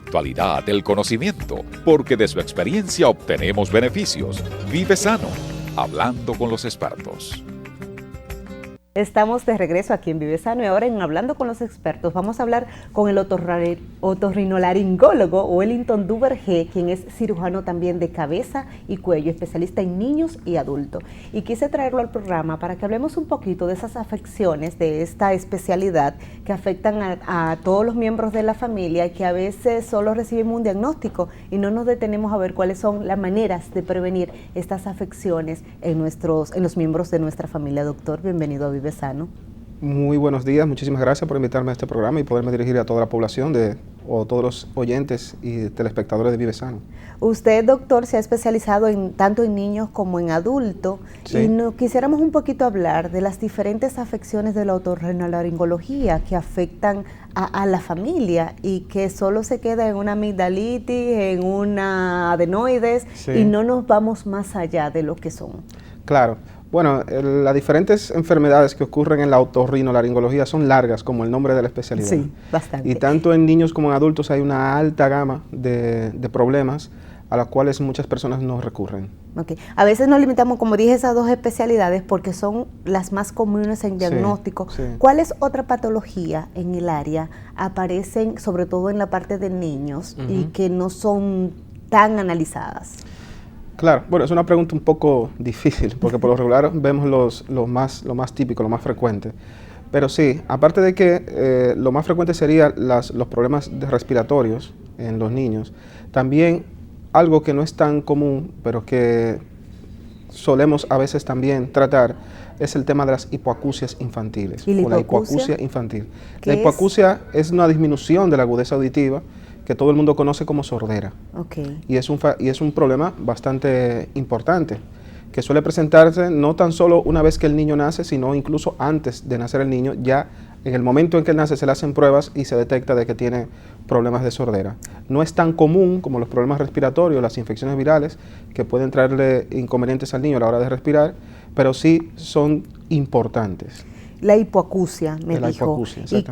actualidad, el conocimiento, porque de su experiencia obtenemos beneficios. Vive sano, hablando con los expertos. Estamos de regreso aquí en Vive Sano y ahora en Hablando con los Expertos vamos a hablar con el otorrinolaringólogo Wellington Duvergé, quien es cirujano también de cabeza y cuello, especialista en niños y adultos. Y quise traerlo al programa para que hablemos un poquito de esas afecciones de esta especialidad que afectan a todos los miembros de la familia y que a veces solo recibimos un diagnóstico y no nos detenemos a ver cuáles son las maneras de prevenir estas afecciones en los miembros de nuestra familia. Doctor, bienvenido a Vive Sano. Muy buenos días, muchísimas gracias por invitarme a este programa y poderme dirigir a toda la población o todos los oyentes y telespectadores de Vive Sano. Usted, doctor, se ha especializado tanto en niños como en adultos, sí. Y quisiéramos un poquito hablar de las diferentes afecciones de la otorrinolaringología que afectan a la familia y que solo se queda en una amigdalitis, en una adenoides, sí. Y no nos vamos más allá de lo que son. Claro. Bueno, las diferentes enfermedades que ocurren en la otorrinolaringología son largas, como el nombre de la especialidad. Sí, bastante. Y tanto en niños como en adultos hay una alta gama de problemas a los cuales muchas personas no recurren. Okay. A veces nos limitamos, como dije, esas dos especialidades porque son las más comunes en diagnóstico. Sí, sí. ¿Cuáles otra patología en el área aparecen, sobre todo en la parte de niños, y que no son tan analizadas? Claro, bueno, es una pregunta un poco difícil, porque por lo regular vemos lo más típico, lo más frecuente. Pero sí, aparte de que lo más frecuente serían los problemas respiratorios en los niños, también algo que no es tan común, pero que solemos a veces también tratar, es el tema de las hipoacusias infantiles. ¿Y la hipoacusia infantil? La es? Hipoacusia es una disminución de la agudeza auditiva, que todo el mundo conoce como sordera. Okay. Y es un problema bastante importante, que suele presentarse no tan solo una vez que el niño nace, sino incluso antes de nacer el niño. Ya en el momento en que él nace se le hacen pruebas y se detecta de que tiene problemas de sordera. No es tan común como los problemas respiratorios, las infecciones virales, que pueden traerle inconvenientes al niño a la hora de respirar, pero sí son importantes. La hipoacusia, me dijo.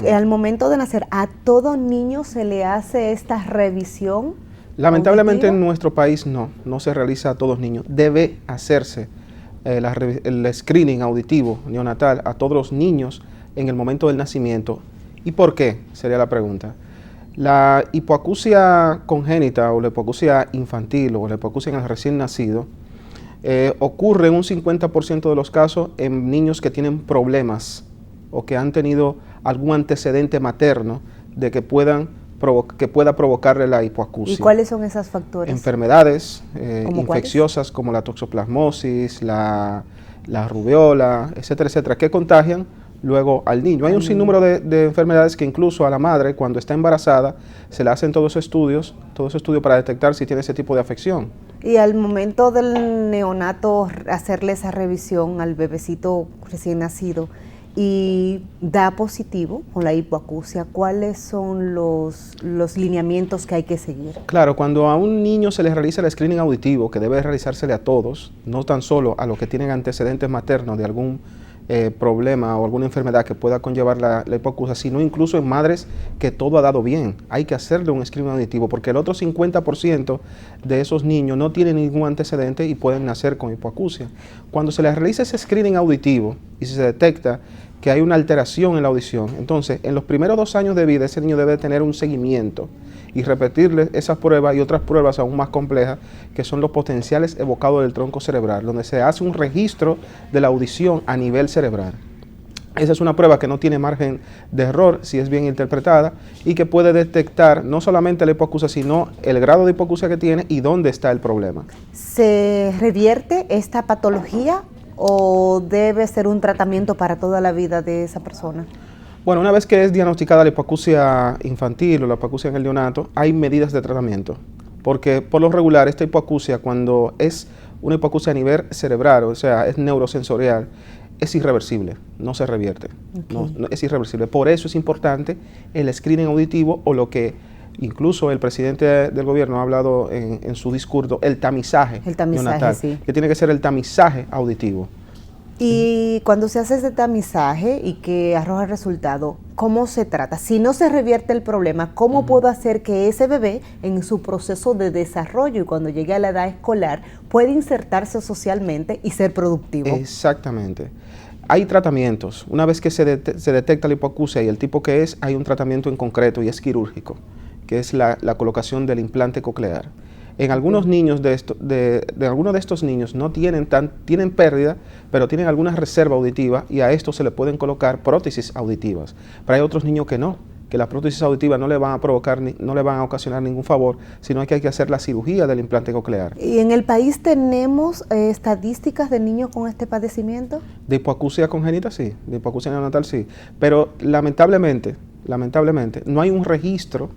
Y al momento de nacer, ¿a todo niño se le hace esta revisión? Lamentablemente en nuestro país no se realiza a todos los niños. Debe hacerse el screening auditivo neonatal a todos los niños en el momento del nacimiento. ¿Y por qué? Sería la pregunta. La hipoacusia congénita o la hipoacusia infantil o la hipoacusia en el recién nacido ocurre en un 50% de los casos en niños que tienen problemas o que han tenido algún antecedente materno de que pueda provocarle la hipoacusia. ¿Y cuáles son esos factores? Enfermedades infecciosas como la toxoplasmosis, la rubiola, etcétera, etcétera, que contagian luego al niño. Hay un sinnúmero de enfermedades que incluso a la madre, cuando está embarazada, se le hacen todos esos estudios para detectar si tiene ese tipo de afección. Y al momento del neonato hacerle esa revisión al bebecito recién nacido y da positivo con la hipoacusia, ¿cuáles son los lineamientos que hay que seguir? Claro, cuando a un niño se le realiza el screening auditivo, que debe realizársele a todos, no tan solo a los que tienen antecedentes maternos de algún problema o alguna enfermedad que pueda conllevar la hipoacusia, sino incluso en madres que todo ha dado bien. Hay que hacerle un screening auditivo porque el otro 50% de esos niños no tienen ningún antecedente y pueden nacer con hipoacusia. Cuando se les realiza ese screening auditivo y se detecta que hay una alteración en la audición, entonces en los primeros 2 años de vida ese niño debe tener un seguimiento y repetirle esas pruebas y otras pruebas aún más complejas, que son los potenciales evocados del tronco cerebral, donde se hace un registro de la audición a nivel cerebral. Esa es una prueba que no tiene margen de error si es bien interpretada y que puede detectar no solamente la hipoacusia, sino el grado de hipoacusia que tiene y dónde está el problema. ¿Se revierte esta patología o debe ser un tratamiento para toda la vida de esa persona? Bueno, una vez que es diagnosticada la hipoacusia infantil o la hipoacusia en el neonato, hay medidas de tratamiento. Porque por lo regular esta hipoacusia, cuando es una hipoacusia a nivel cerebral, o sea, es neurosensorial, es irreversible, no se revierte, no es irreversible. Por eso es importante el screening auditivo o lo que incluso el presidente del gobierno ha hablado en su discurso, el tamizaje neonatal, sí. Que tiene que ser el tamizaje auditivo. Y cuando se hace ese tamizaje y que arroja el resultado, ¿cómo se trata? Si no se revierte el problema, ¿cómo puedo hacer que ese bebé en su proceso de desarrollo y cuando llegue a la edad escolar pueda insertarse socialmente y ser productivo? Exactamente. Hay tratamientos. Una vez que se detecta la hipoacusia y el tipo que es, hay un tratamiento en concreto y es quirúrgico, que es la colocación del implante coclear. En algunos niños algunos de estos niños no tienen pérdida, pero tienen alguna reserva auditiva y a esto se le pueden colocar prótesis auditivas. Pero hay otros niños que no, que las prótesis auditivas no le van a provocar, no le van a ocasionar ningún favor, sino que hay que hacer la cirugía del implante coclear. ¿Y en el país tenemos estadísticas de niños con este padecimiento? De hipoacusia congénita sí, de hipoacusia neonatal sí, pero lamentablemente, no hay un registro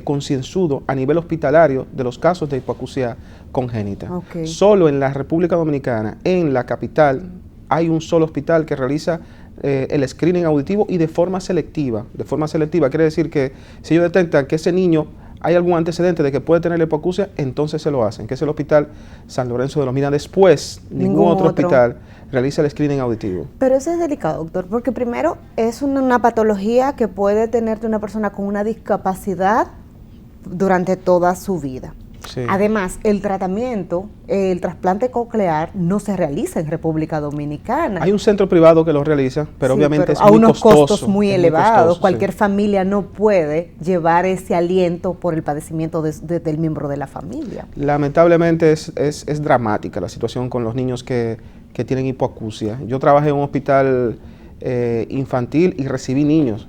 concienzudo a nivel hospitalario de los casos de hipoacusia congénita. Okay. Solo en la República Dominicana, en la capital, hay un solo hospital que realiza el screening auditivo y de forma selectiva. De forma selectiva quiere decir que si ellos detectan que ese niño hay algún antecedente de que puede tener hipoacusia, entonces se lo hacen, que es el Hospital San Lorenzo de los Minas. Después, ningún otro hospital realiza el screening auditivo. Pero eso es delicado, doctor, porque primero es una patología que puede tener una persona con una discapacidad durante toda su vida. Sí. Además, el tratamiento, el trasplante coclear no se realiza en República Dominicana. Hay un centro privado que lo realiza, pero sí, obviamente pero es muy unos costoso, costos muy elevados. Costoso, cualquier sí. familia no puede llevar ese aliento por el padecimiento del miembro de la familia. Lamentablemente es dramática la situación con los niños que tienen hipoacusia. Yo trabajé en un hospital infantil y recibí niños.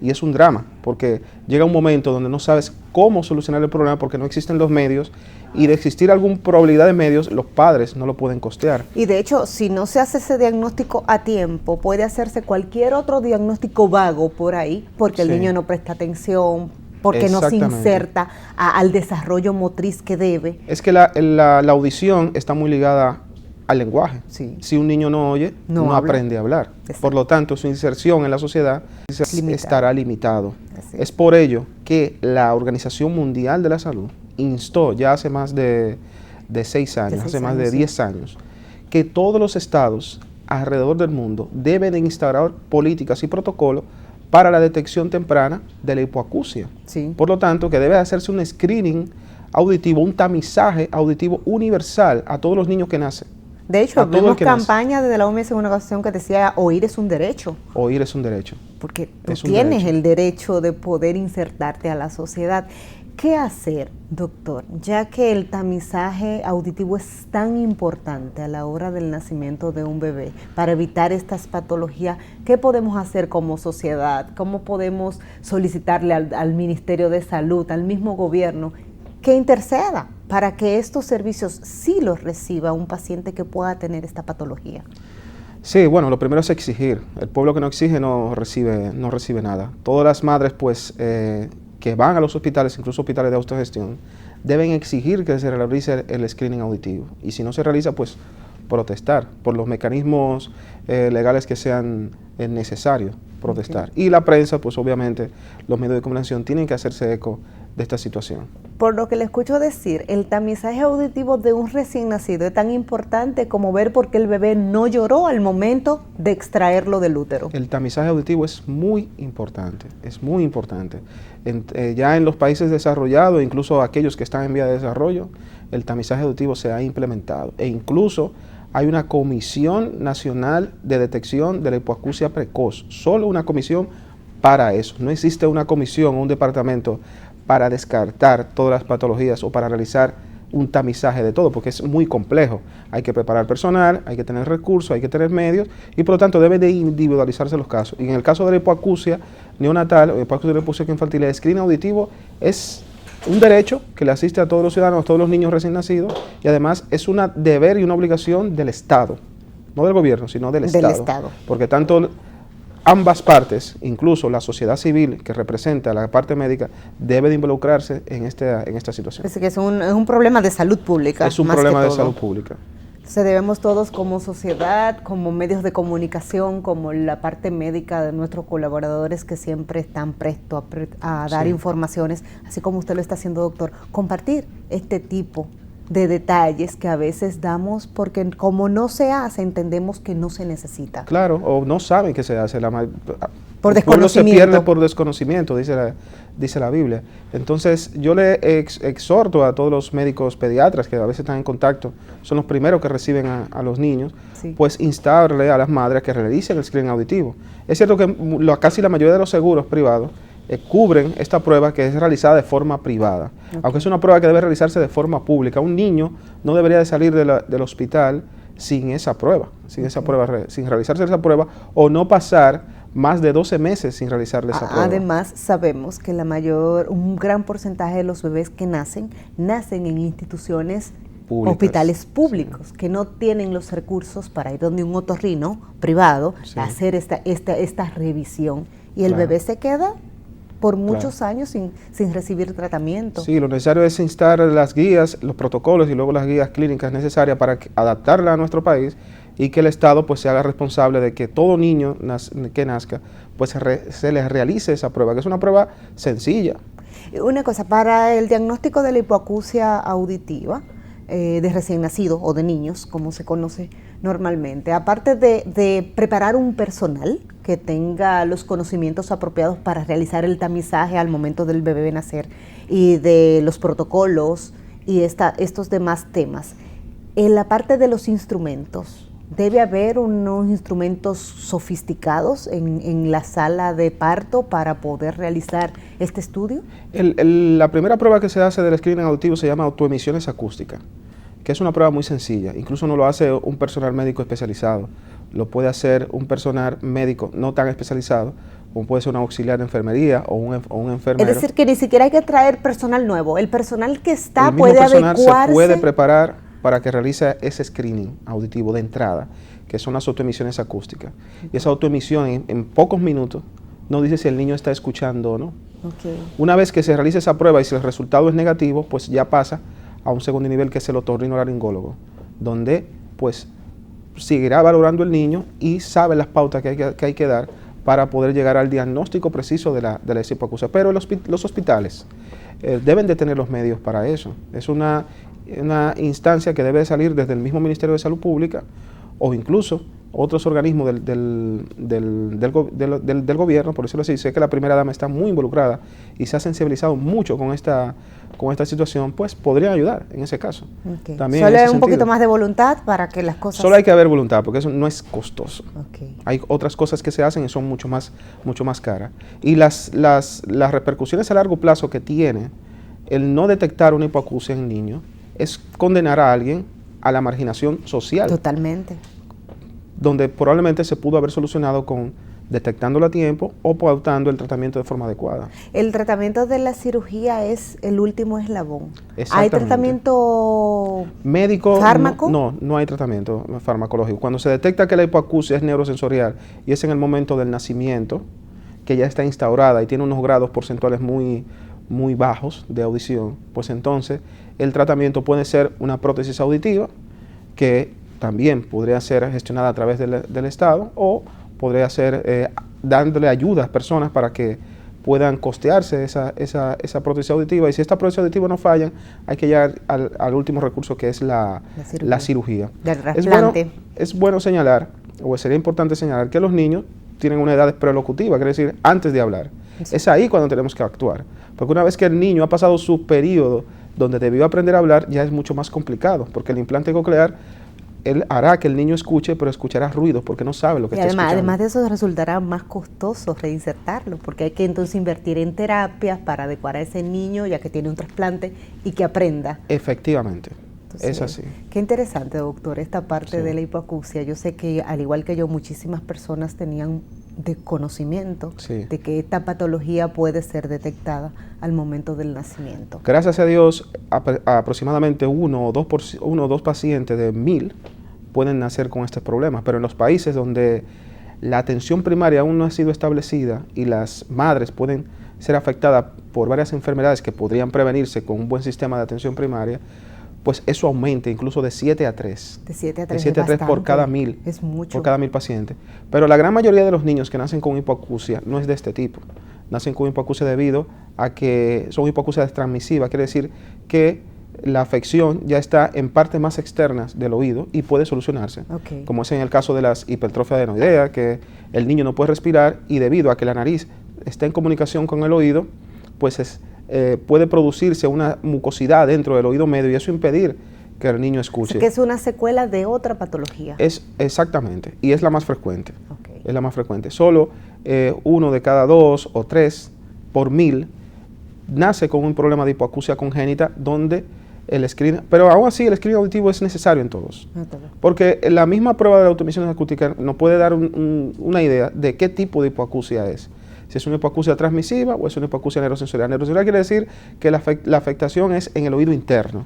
Y es un drama, porque llega un momento donde no sabes cómo solucionar el problema porque no existen los medios, y de existir alguna probabilidad de medios, los padres no lo pueden costear. Y de hecho, si no se hace ese diagnóstico a tiempo, puede hacerse cualquier otro diagnóstico vago por ahí, porque el niño no presta atención, porque no se inserta al desarrollo motriz que debe. Es que la audición está muy ligada al lenguaje. Sí. Si un niño no oye, no aprende a hablar. Exacto. Por lo tanto, su inserción en la sociedad estará limitado. Es por ello que la Organización Mundial de la Salud instó ya hace más de 6 años, hace más de 10 años, que todos los estados alrededor del mundo deben de instaurar políticas y protocolos para la detección temprana de la hipoacusia. Sí. Por lo tanto, que debe hacerse un screening auditivo, un tamizaje auditivo universal a todos los niños que nacen. De hecho, vimos campañas desde la OMS en una ocasión que decía, oír es un derecho. Oír es un derecho. Porque tú tienes el derecho de poder insertarte a la sociedad. ¿Qué hacer, doctor? Ya que el tamizaje auditivo es tan importante a la hora del nacimiento de un bebé para evitar estas patologías, ¿qué podemos hacer como sociedad? ¿Cómo podemos solicitarle al Ministerio de Salud, al mismo gobierno, que interceda para que estos servicios sí los reciba un paciente que pueda tener esta patología? Sí, bueno, lo primero es exigir. El pueblo que no exige no recibe nada. Todas las madres, pues, que van a los hospitales, incluso hospitales de autogestión, deben exigir que se realice el screening auditivo. Y si no se realiza, pues, protestar por los mecanismos legales que sean necesarios, protestar. Okay. Y la prensa, pues, obviamente, los medios de comunicación tienen que hacerse eco de esta situación. Por lo que le escucho decir, el tamizaje auditivo de un recién nacido es tan importante como ver por qué el bebé no lloró al momento de extraerlo del útero. El tamizaje auditivo es muy importante, ya en los países desarrollados, incluso aquellos que están en vía de desarrollo, el tamizaje auditivo se ha implementado e incluso hay una Comisión Nacional de Detección de la Hipoacusia Precoz, solo una comisión para eso. No existe una comisión o un departamento para descartar todas las patologías o para realizar un tamizaje de todo, porque es muy complejo. Hay que preparar personal, hay que tener recursos, hay que tener medios y por lo tanto debe de individualizarse los casos. Y en el caso de la hipoacusia neonatal o hipoacusia infantil, el screening auditivo es un derecho que le asiste a todos los ciudadanos, a todos los niños recién nacidos y además es un deber y una obligación del Estado, no del gobierno, sino del Estado. Porque tanto ambas partes, incluso la sociedad civil que representa a la parte médica, debe de involucrarse en esta situación. Es que es un problema de salud pública. Es un problema de salud pública. Entonces debemos todos como sociedad, como medios de comunicación, como la parte médica de nuestros colaboradores que siempre están prestos a dar informaciones, así como usted lo está haciendo, doctor, compartir este tipo de detalles que a veces damos porque como no se hace, entendemos que no se necesita. Claro, o no saben que se hace. Por el pueblo se desconocimiento. pierde por desconocimiento, dice la Biblia. Entonces, yo le exhorto a todos los médicos pediatras que a veces están en contacto, son los primeros que reciben a los niños, Sí. pues instarle a las madres que realicen el screening auditivo. Es cierto que casi la mayoría de los seguros privados cubren esta prueba que es realizada de forma privada. Okay. Aunque es una prueba que debe realizarse de forma pública. Un niño no debería de salir del hospital sin esa prueba, sin realizarse esa prueba, o no pasar más de 12 meses sin realizarle esa prueba. Además, sabemos que un gran porcentaje de los bebés que nacen en instituciones Públicas. hospitales públicos, que no tienen los recursos para ir donde un otorrino privado a hacer esta revisión. Y el bebé se queda por muchos años sin recibir tratamiento. Sí, lo necesario es instar las guías, los protocolos y luego las guías clínicas necesarias para adaptarla a nuestro país y que el Estado pues se haga responsable de que todo niño que nazca pues se le realice esa prueba, que es una prueba sencilla. Una cosa, para el diagnóstico de la hipoacusia auditiva, de recién nacido o de niños, como se conoce normalmente, aparte de preparar un personal que tenga los conocimientos apropiados para realizar el tamizaje al momento del bebé nacer y de los protocolos y estos demás temas, en la parte de los instrumentos, ¿debe haber unos instrumentos sofisticados en la sala de parto para poder realizar este estudio? La primera prueba que se hace del screening auditivo se llama autoemisiones acústicas, que es una prueba muy sencilla. Incluso no lo hace un personal médico especializado, lo puede hacer un personal médico no tan especializado, como puede ser un auxiliar de enfermería o un enfermero. Es decir, que ni siquiera hay que traer personal nuevo, el personal que está el mismo puede personal adecuarse. se puede preparar para que realice ese screening auditivo de entrada, que son las autoemisiones acústicas. Y esa autoemisión en pocos minutos no dice si el niño está escuchando o no. Okay. Una vez que se realice esa prueba y si el resultado es negativo, pues ya pasa a un segundo nivel, que es el otorrinolaringólogo, donde pues seguirá valorando el niño y sabe las pautas que hay que dar para poder llegar al diagnóstico preciso de la hipoacusia. Pero los hospitales deben de tener los medios para eso. Es una instancia que debe salir desde el mismo Ministerio de Salud Pública o incluso otros organismos del gobierno, por decirlo así. Sé que la primera dama está muy involucrada y se ha sensibilizado mucho con esta situación, pues podría ayudar en ese caso. Okay. También solo en hay ese un poquito sentido. más de voluntad para que las cosas... Solo hay que haber voluntad, porque eso no es costoso. Okay. Hay otras cosas que se hacen y son mucho más caras. Y las repercusiones a largo plazo que tiene el no detectar una hipoacusia en niños es condenar a alguien a la marginación social. Totalmente. Donde probablemente se pudo haber solucionado con detectándolo a tiempo o pautando el tratamiento de forma adecuada. El tratamiento de la cirugía es el último eslabón. ¿Hay Exactamente. tratamiento médico? fármaco? No hay tratamiento farmacológico. Cuando se detecta que la hipoacusia es neurosensorial y es en el momento del nacimiento, que ya está instaurada y tiene unos grados porcentuales muy bajos de audición, pues entonces el tratamiento puede ser una prótesis auditiva que también podría ser gestionada a través del Estado o podría ser dándole ayuda a personas para que puedan costearse esa prótesis auditiva. Y si esta prótesis auditiva no falla, hay que llegar al último recurso, que es la cirugía. Del trasplante. Es bueno señalar, o sería importante señalar, que los niños tienen una edad prelocutiva, quiere decir, antes de hablar. Sí. Es ahí cuando tenemos que actuar. Porque una vez que el niño ha pasado su periodo donde debió aprender a hablar, ya es mucho más complicado, porque el implante coclear él hará que el niño escuche, pero escuchará ruidos porque no sabe lo que está escuchando. Además de eso resultará más costoso reinsertarlo, porque hay que entonces invertir en terapias para adecuar a ese niño, ya que tiene un trasplante, y que aprenda. Efectivamente, entonces, es así. Qué interesante, doctor, esta parte de la hipoacusia. Yo sé que, al igual que yo, muchísimas personas tenían desconocimiento de que esta patología puede ser detectada al momento del nacimiento. Gracias a Dios, aproximadamente uno o dos pacientes de 1000 pueden nacer con estos problemas, pero en los países donde la atención primaria aún no ha sido establecida y las madres pueden ser afectadas por varias enfermedades que podrían prevenirse con un buen sistema de atención primaria, pues eso aumenta incluso de 7 a 3. De 7 a 3, de 7 a 3 por cada 1000. Es mucho. Por cada 1000 pacientes. Pero la gran mayoría de los niños que nacen con hipoacusia no es de este tipo. Nacen con hipoacusia debido a que son hipoacusias transmisivas, quiere decir que la afección ya está en partes más externas del oído y puede solucionarse, como es en el caso de las hipertrofias adenoideas, que el niño no puede respirar y debido a que la nariz está en comunicación con el oído, pues puede producirse una mucosidad dentro del oído medio y eso impedir que el niño escuche. Que es una secuela de otra patología. Exactamente, y es la más frecuente. Es la más frecuente. Solo 1 de cada 2 o 3 por 1000 nace con un problema de hipoacusia congénita donde el screening, pero aún así el screening auditivo es necesario en todos. Porque la misma prueba de la autoemisión acústica nos puede dar una idea de qué tipo de hipoacusia es. Si es una hipoacusia transmisiva o es una hipoacusia neurosensorial. Neurosensorial quiere decir que la afectación es en el oído interno.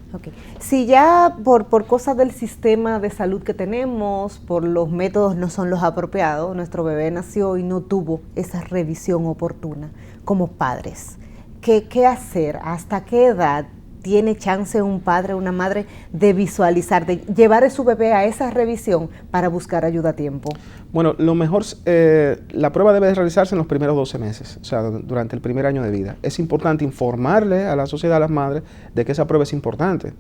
Si ya por cosas del sistema de salud que tenemos, por los métodos no son los apropiados, nuestro bebé nació y no tuvo esa revisión oportuna como padres, ¿qué hacer? ¿Hasta qué edad tiene chance un padre o una madre de visualizar, de llevar a su bebé a esa revisión para buscar ayuda a tiempo? Bueno, lo mejor, la prueba debe realizarse en los primeros 12 meses, o sea, durante el primer año de vida. Es importante informarle a la sociedad, a las madres, de que esa prueba es importante,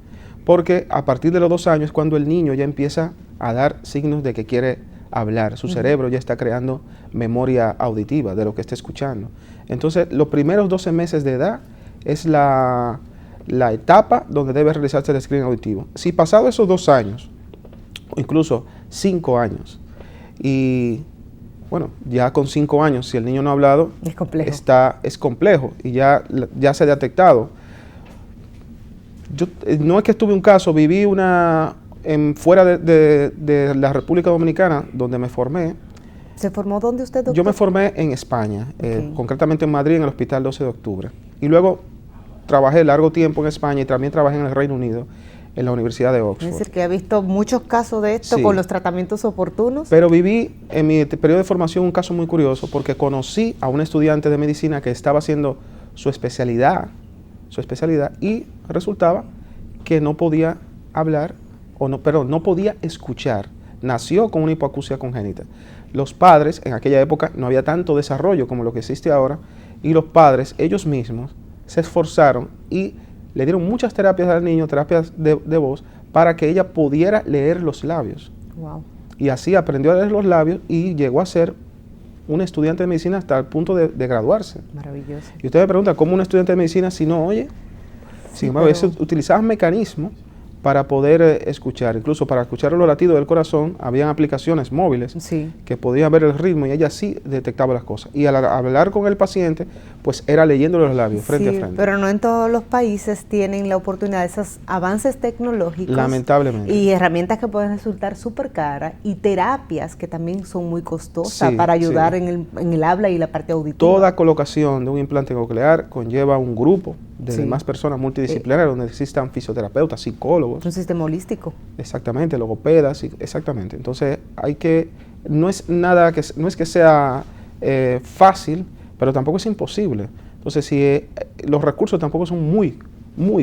porque a partir de los 2 años es cuando el niño ya empieza a dar signos de que quiere hablar, su cerebro ya está creando memoria auditiva de lo que está escuchando. Entonces, los primeros 12 meses de edad es la etapa donde debe realizarse el screening auditivo. Si pasado esos 2 años, o incluso 5 años, y bueno, ya con 5 años, si el niño no ha hablado, es complejo y ya se ha detectado. Yo no es que estuve un caso, viví fuera de la República Dominicana, donde me formé. ¿Se formó dónde usted, doctor? Yo me formé en España, concretamente en Madrid, en el Hospital 12 de Octubre. Y luego trabajé largo tiempo en España y también trabajé en el Reino Unido, en la Universidad de Oxford. Es decir, que ha visto muchos casos de esto con los tratamientos oportunos. Pero viví en mi periodo de formación un caso muy curioso porque conocí a un estudiante de medicina que estaba haciendo su especialidad y resultaba que no podía hablar, no podía escuchar. Nació con una hipoacusia congénita. Los padres, en aquella época no había tanto desarrollo como lo que existe ahora, y los padres, ellos mismos, se esforzaron y le dieron muchas terapias al niño, terapias de voz, para que ella pudiera leer los labios. Y así aprendió a leer los labios y llegó a ser un estudiante de medicina hasta el punto de graduarse. Maravilloso. Y usted me pregunta, ¿cómo un estudiante de medicina si no oye? Sin embargo, utilizaban mecanismos para poder escuchar, incluso para escuchar los latidos del corazón, habían aplicaciones móviles que podían ver el ritmo y ella sí detectaba las cosas. Y al hablar con el paciente, pues era leyéndole los labios frente a frente. Pero no en todos los países tienen la oportunidad de esos avances tecnológicos. Lamentablemente. Y herramientas que pueden resultar súper caras y terapias que también son muy costosas para ayudar en el habla y la parte auditiva. Toda colocación de un implante coclear conlleva un grupo de demás personas multidisciplinarias donde existan fisioterapeutas, psicólogos. Un sistema holístico. Exactamente, logopedas, exactamente. Entonces no es que sea fácil, pero tampoco es imposible. Entonces los recursos tampoco son muy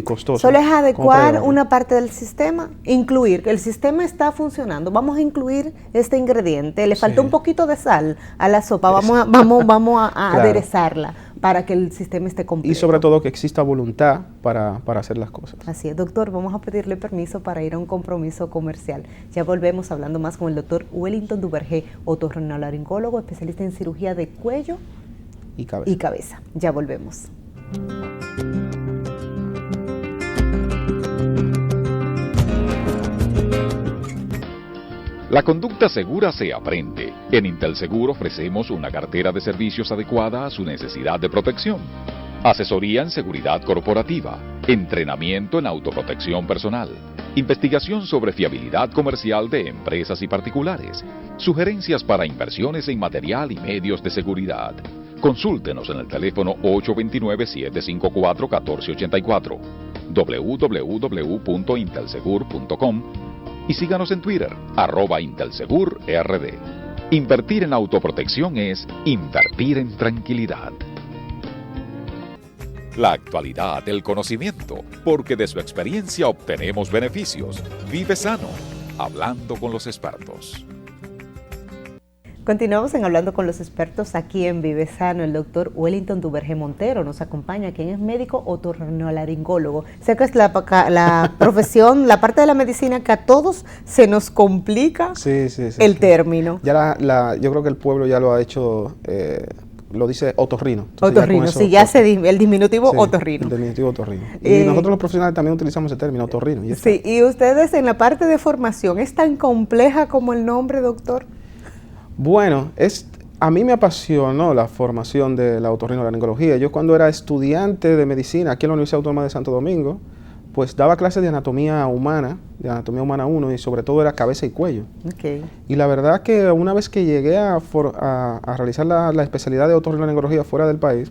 costosos. Solo es adecuar una parte del sistema, incluir, que el sistema está funcionando, vamos a incluir este ingrediente, le falta un poquito de sal a la sopa, vamos a aderezarla para que el sistema esté completo. Y sobre todo que exista voluntad para hacer las cosas. Así es, doctor, vamos a pedirle permiso para ir a un compromiso comercial. Ya volvemos hablando más con el doctor Wellington Duvergé, otorrinolaringólogo, especialista en cirugía de cuello y cabeza. Ya volvemos. La conducta segura se aprende. En Intelsegur ofrecemos una cartera de servicios adecuada a su necesidad de protección. Asesoría en seguridad corporativa, entrenamiento en autoprotección personal, investigación sobre fiabilidad comercial de empresas y particulares, sugerencias para inversiones en material y medios de seguridad. Consúltenos en el teléfono 829-754-1484, www.intelsegur.com y síganos en Twitter, @IntelSegurRD. Invertir en autoprotección es invertir en tranquilidad. La actualidad del conocimiento, porque de su experiencia obtenemos beneficios. Vive sano, hablando con los expertos. Continuamos en Hablando con los Expertos aquí en Vive Sano. El doctor Wellington Duvergé Montero nos acompaña, quien es médico otorrinolaringólogo. Sé que es la profesión, la parte de la medicina que a todos se nos complica el término. Ya yo creo que el pueblo ya lo ha hecho, lo dice otorrino. Otorrino, el diminutivo otorrino. El diminutivo otorrino. Y nosotros los profesionales también utilizamos ese término, otorrino. Y ustedes en la parte de formación, ¿es tan compleja como el nombre, doctor? Bueno, a mí me apasionó la formación de la otorrinolaringología. Yo cuando era estudiante de medicina aquí en la Universidad Autónoma de Santo Domingo, pues daba clases de anatomía humana 1, y sobre todo era cabeza y cuello. Okay. Y la verdad que una vez que llegué a realizar la especialidad de otorrinolaringología fuera del país,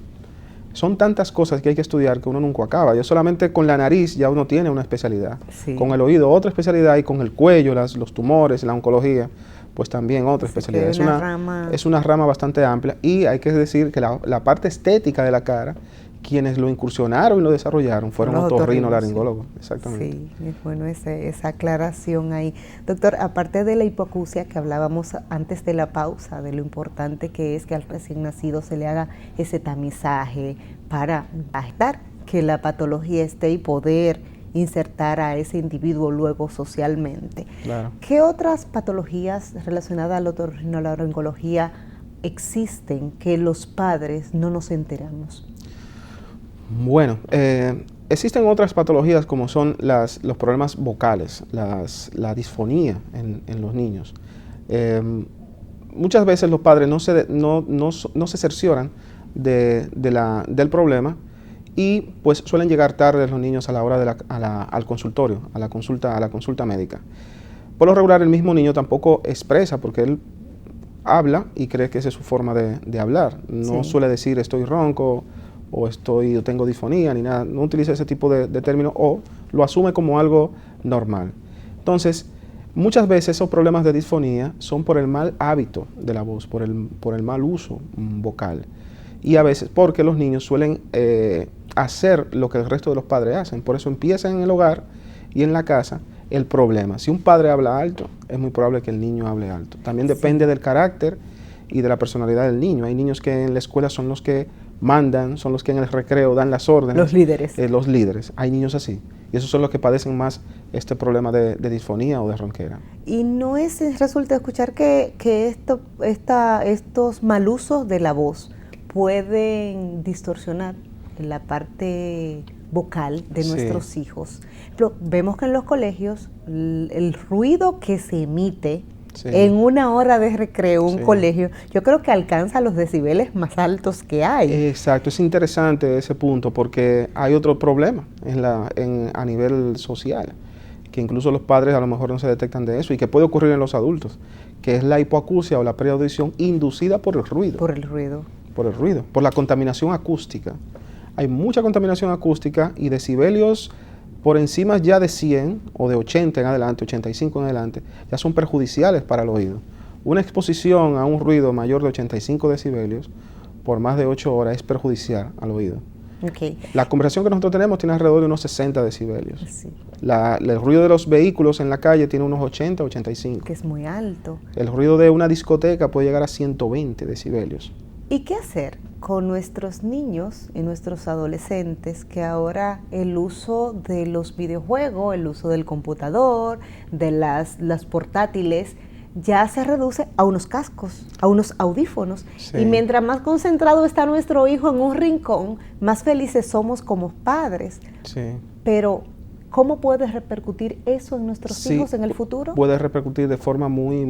son tantas cosas que hay que estudiar que uno nunca acaba. Yo solamente con la nariz ya uno tiene una especialidad, con el oído otra especialidad y con el cuello, los tumores, la oncología, pues también otra especialidad. Es una rama bastante amplia y hay que decir que la parte estética de la cara, quienes lo incursionaron y lo desarrollaron fueron otorrinolaringólogos. Sí. Exactamente. Sí, es bueno esa aclaración ahí. Doctor, aparte de la hipoacusia que hablábamos antes de la pausa, de lo importante que es que al recién nacido se le haga ese tamizaje para evitar que la patología esté y poder insertar a ese individuo luego socialmente. Claro. ¿Qué otras patologías relacionadas a la otorrinolaringología existen que los padres no nos enteramos? Bueno, existen otras patologías como son los problemas vocales, la disfonía en los niños. Muchas veces los padres no se cercioran del problema y pues suelen llegar tarde los niños a la hora al consultorio, a la consulta médica. Por lo regular el mismo niño tampoco expresa porque él habla y cree que esa es su forma de hablar. No suele decir estoy ronco o tengo disfonía ni nada. No utiliza ese tipo de términos o lo asume como algo normal. Entonces, muchas veces esos problemas de disfonía son por el mal hábito de la voz, por el mal uso vocal. Y a veces porque los niños suelen hacer lo que el resto de los padres hacen. Por eso empieza en el hogar y en la casa el problema. Si un padre habla alto, es muy probable que el niño hable alto. También depende del carácter y de la personalidad del niño. Hay niños que en la escuela son los que mandan, son los que en el recreo dan las órdenes. Los líderes. Los líderes. Hay niños así. Y esos son los que padecen más este problema de disfonía o de ronquera. Y no resulta escuchar que estos mal usos de la voz pueden distorsionar la parte vocal de nuestros hijos. Pero vemos que en los colegios el ruido que se emite en una hora de recreo, un colegio, yo creo que alcanza los decibeles más altos que hay. Exacto, es interesante ese punto porque hay otro problema a nivel social, que incluso los padres a lo mejor no se detectan de eso y que puede ocurrir en los adultos, que es la hipoacusia o la pérdida de audición inducida por el ruido. Por el ruido. Por la contaminación acústica. Hay mucha contaminación acústica y decibelios por encima ya de 100 o de 80 en adelante, 85 en adelante, ya son perjudiciales para el oído. Una exposición a un ruido mayor de 85 decibelios por más de 8 horas es perjudicial al oído. Okay. La conversación que nosotros tenemos tiene alrededor de unos 60 decibelios. Sí. El ruido de los vehículos en la calle tiene unos 80, 85. Que es muy alto. El ruido de una discoteca puede llegar a 120 decibelios. ¿Y qué hacer con nuestros niños y nuestros adolescentes que ahora el uso de los videojuegos, el uso del computador, de las portátiles, ya se reduce a unos cascos, a unos audífonos? Sí. Y mientras más concentrado está nuestro hijo en un rincón, más felices somos como padres. Sí. Pero ¿cómo puede repercutir eso en nuestros hijos en el futuro? Puede repercutir de forma muy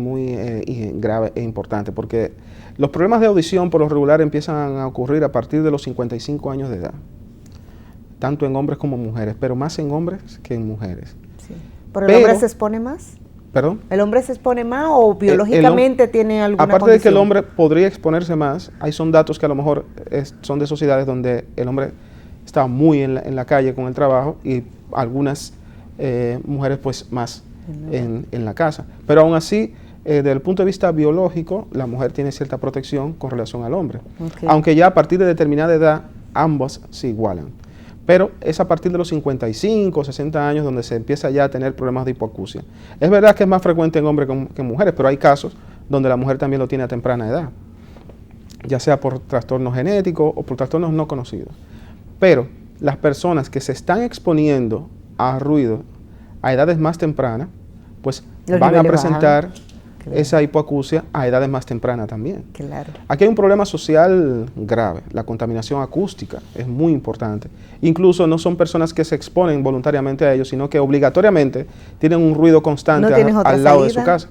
grave e importante, porque los problemas de audición por lo regular empiezan a ocurrir a partir de los 55 años de edad, tanto en hombres como mujeres, pero más en hombres que en mujeres. Sí. ¿Pero el hombre se expone más? ¿Perdón? ¿El hombre se expone más o biológicamente tiene alguna aparte condición? De que el hombre podría exponerse más, son datos que a lo mejor son de sociedades donde el hombre está muy en la calle con el trabajo y algunas mujeres pues más en la casa. Pero aún así, desde el punto de vista biológico, la mujer tiene cierta protección con relación al hombre. Okay. Aunque ya a partir de determinada edad, ambos se igualan. Pero es a partir de los 55, 60 años donde se empieza ya a tener problemas de hipoacusia. Es verdad que es más frecuente en hombres que en mujeres, pero hay casos donde la mujer también lo tiene a temprana edad, ya sea por trastornos genéticos o por trastornos no conocidos. Pero las personas que se están exponiendo a ruido a edades más tempranas, pues van a presentar esa hipoacusia a edades más tempranas también. Claro. Aquí hay un problema social grave, la contaminación acústica es muy importante. Incluso no son personas que se exponen voluntariamente a ello, sino que obligatoriamente tienen un ruido constante al lado de su casa.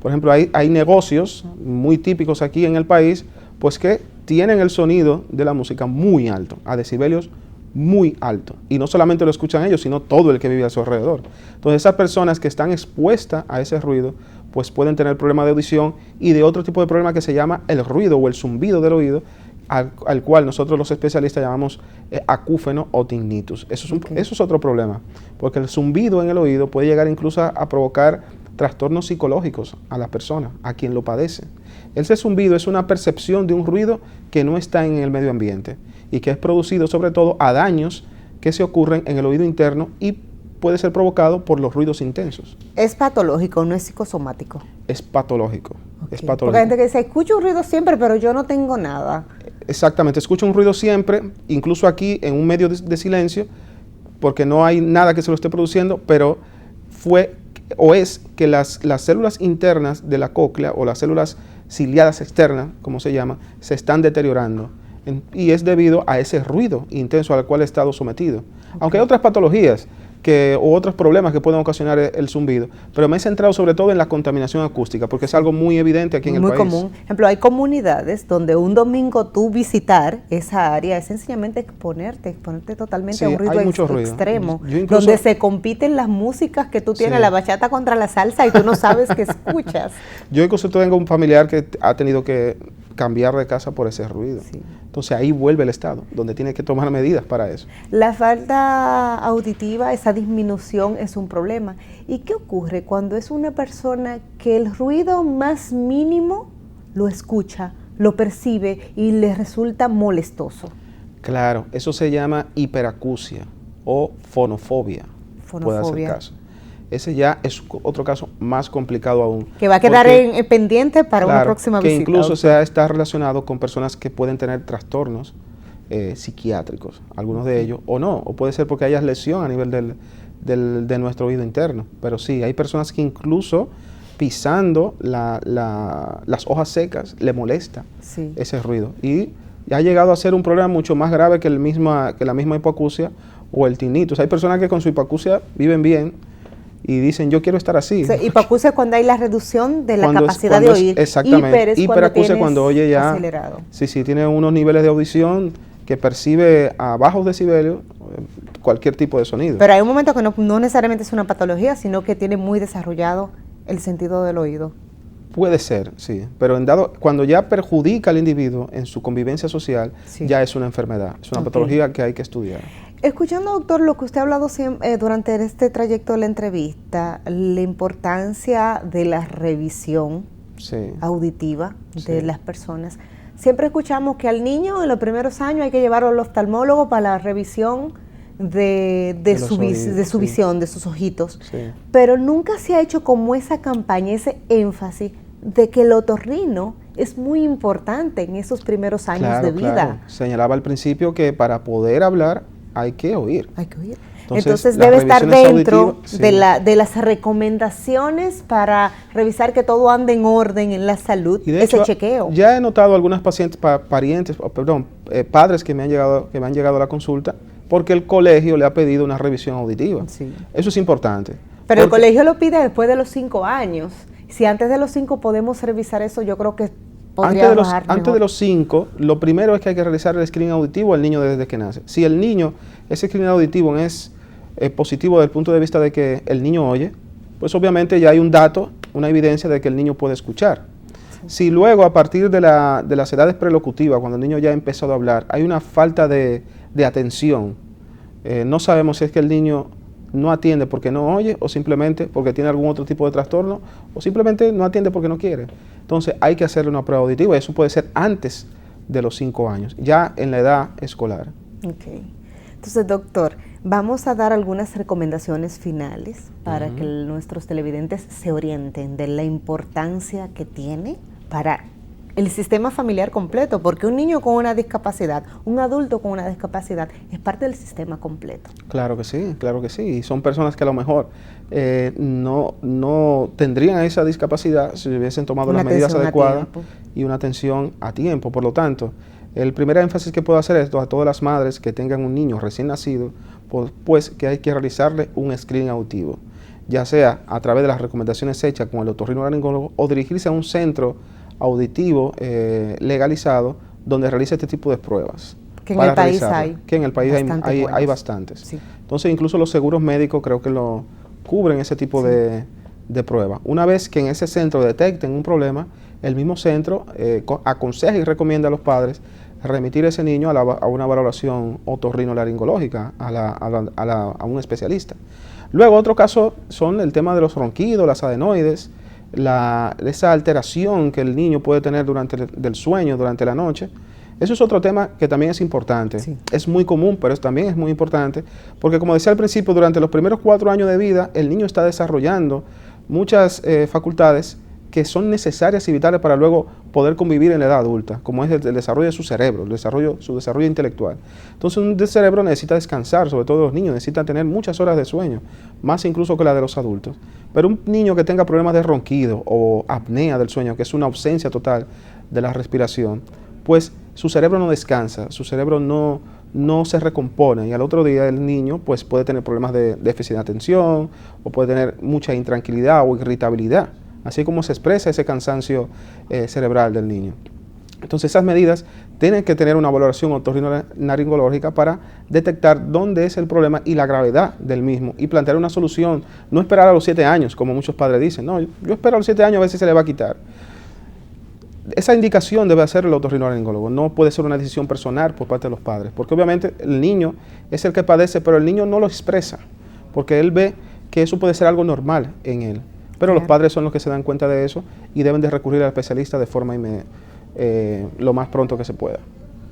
Por ejemplo, hay negocios muy típicos aquí en el país, pues que tienen el sonido de la música muy alto, a decibelios muy alto. Y no solamente lo escuchan ellos, sino todo el que vive a su alrededor. Entonces, esas personas que están expuestas a ese ruido, pues pueden tener problemas de audición y de otro tipo de problema que se llama el ruido o el zumbido del oído, al cual nosotros los especialistas llamamos acúfeno o tinnitus. Eso es otro problema, porque el zumbido en el oído puede llegar incluso a provocar trastornos psicológicos a la persona, a quien lo padece. Ese zumbido es una percepción de un ruido que no está en el medio ambiente y que es producido sobre todo a daños que se ocurren en el oído interno y puede ser provocado por los ruidos intensos. ¿Es patológico, no es psicosomático? Es patológico. Okay. Es patológico. Porque hay gente que dice, escucho un ruido siempre, pero yo no tengo nada. Exactamente, escucho un ruido siempre, incluso aquí en un medio de silencio, porque no hay nada que se lo esté produciendo, pero es que las células internas de la cóclea o las células ciliadas externas, como se llama, se están deteriorando. Y es debido a ese ruido intenso al cual he estado sometido. Okay. Aunque hay otras patologías o otros problemas que pueden ocasionar el zumbido, pero me he centrado sobre todo en la contaminación acústica, porque es algo muy evidente aquí en el país. Muy común. Por ejemplo, hay comunidades donde un domingo tú visitar esa área es sencillamente exponerte totalmente a un ruido extremo, donde se compiten las músicas que tú tienes, la bachata contra la salsa, y tú no sabes qué escuchas. Yo incluso tengo un familiar que ha tenido que cambiar de casa por ese ruido. Sí. Entonces ahí vuelve el Estado, donde tiene que tomar medidas para eso. La falta auditiva, esa disminución es un problema. ¿Y qué ocurre cuando es una persona que el ruido más mínimo lo escucha, lo percibe y le resulta molestoso? Claro, eso se llama hiperacusia o fonofobia. Puede hacer caso. Ese ya es otro caso más complicado aún. Que va a quedar pendiente para una próxima visita. Que incluso está relacionado con personas que pueden tener trastornos psiquiátricos, algunos de ellos, o no, o puede ser porque haya lesión a nivel de nuestro oído interno. Pero sí, hay personas que incluso pisando las hojas secas le molesta ese ruido. Y ha llegado a ser un problema mucho más grave que la misma hipoacusia o el tinnitus. Hay personas que con su hipoacusia viven bien, y dicen, yo quiero estar así. Hipoacusia es cuando hay la reducción de la capacidad de oír. Exactamente. Hiperacusia cuando oye ya acelerado. Sí, tiene unos niveles de audición que percibe a bajos decibelios cualquier tipo de sonido. Pero hay un momento que no necesariamente es una patología, sino que tiene muy desarrollado el sentido del oído. Puede ser, sí. Pero cuando ya perjudica al individuo en su convivencia social, ya es una enfermedad, es una patología que hay que estudiar. Escuchando, doctor, lo que usted ha hablado durante este trayecto de la entrevista, la importancia de la revisión auditiva de las personas. Siempre escuchamos que al niño en los primeros años hay que llevarlo al oftalmólogo para la revisión de su visión, de sus ojitos. Pero nunca se ha hecho como esa campaña, ese énfasis de que el otorrino es muy importante en esos primeros años de vida. Claro. Señalaba al principio que para poder hablar hay que oír. Entonces debe estar dentro de las recomendaciones para revisar que todo ande en orden en la salud, y de hecho, chequeo. Ya he notado algunas pacientes, padres que me han llegado a la consulta porque el colegio le ha pedido una revisión auditiva. Eso es importante. Pero el colegio lo pide después de los 5 años. Si antes de los 5 podemos revisar eso, yo creo que antes de los 5, lo primero es que hay que realizar el screening auditivo al niño desde que nace. Si el niño, ese screening auditivo es positivo desde el punto de vista de que el niño oye, pues obviamente ya hay un dato, una evidencia de que el niño puede escuchar. Si luego a partir de las edades prelocutivas, cuando el niño ya ha empezado a hablar, hay una falta de atención, no sabemos si es que el niño no atiende porque no oye, o simplemente porque tiene algún otro tipo de trastorno, o simplemente no atiende porque no quiere. Entonces hay que hacerle una prueba auditiva, y eso puede ser antes de los 5 años, ya en la edad escolar. Entonces, doctor, Vamos a dar algunas recomendaciones finales para que nuestros televidentes se orienten de la importancia que tiene para el sistema familiar completo, porque un niño con una discapacidad, un adulto con una discapacidad, es parte del sistema completo. Claro que sí, claro que sí. Y son personas que a lo mejor no tendrían esa discapacidad si hubiesen tomado las medidas adecuadas y una atención a tiempo. Por lo tanto, el primer énfasis que puedo hacer es a todas las madres que tengan un niño recién nacido, pues que hay que realizarle un screening auditivo, ya sea a través de las recomendaciones hechas con el otorrinolaringólogo o dirigirse a un centro auditivo legalizado donde realice este tipo de pruebas. Que en el país hay. Que en el país hay bastantes. Sí. Entonces incluso los seguros médicos creo que lo cubren ese tipo de pruebas. Una vez que en ese centro detecten un problema, el mismo centro aconseja y recomienda a los padres remitir a ese niño a una valoración otorrinolaringológica, a un especialista. Luego otro caso son el tema de los ronquidos, las adenoides, esa alteración que el niño puede tener del sueño durante la noche. Eso es otro tema que también es importante. Sí. Es muy común, pero también es muy importante, porque como decía al principio, durante los primeros 4 años de vida, el niño está desarrollando muchas facultades que son necesarias y vitales para luego poder convivir en la edad adulta, como es el desarrollo de su cerebro, su desarrollo intelectual. Entonces un cerebro necesita descansar, sobre todo los niños, necesitan tener muchas horas de sueño, más incluso que la de los adultos. Pero un niño que tenga problemas de ronquido o apnea del sueño, que es una ausencia total de la respiración, pues su cerebro no descansa, su cerebro no se recompone y al otro día el niño pues puede tener problemas de déficit de atención o puede tener mucha intranquilidad o irritabilidad, así como se expresa ese cansancio cerebral del niño. Entonces esas medidas tienen que tener una valoración otorrinolaringológica para detectar dónde es el problema y la gravedad del mismo y plantear una solución, no esperar a los 7 años, como muchos padres dicen, no, yo espero a los 7 años a ver si se le va a quitar. Esa indicación debe hacer el otorrinolaringólogo, no puede ser una decisión personal por parte de los padres, porque obviamente el niño es el que padece, pero el niño no lo expresa, porque él ve que eso puede ser algo normal en él. Pero los padres son los que se dan cuenta de eso y deben de recurrir al especialista de forma lo más pronto que se pueda.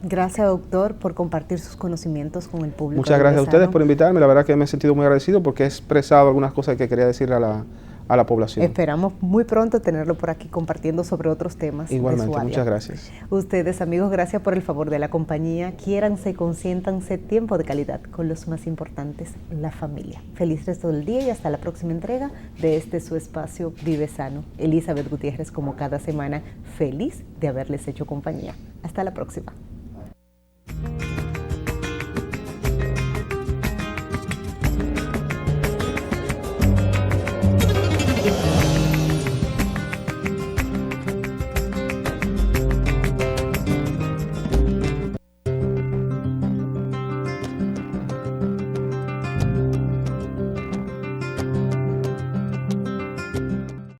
Gracias, doctor, por compartir sus conocimientos con el público. Muchas gracias a ustedes por invitarme. La verdad que me he sentido muy agradecido porque he expresado algunas cosas que quería decirle a la población. Esperamos muy pronto tenerlo por aquí compartiendo sobre otros temas. Igualmente, muchas gracias. Ustedes, amigos, gracias por el favor de la compañía. Quiéranse, consiéntanse, tiempo de calidad con los más importantes, la familia. Feliz resto del día y hasta la próxima entrega de su espacio Vive Sano. Elizabeth Gutiérrez, como cada semana, feliz de haberles hecho compañía. Hasta la próxima.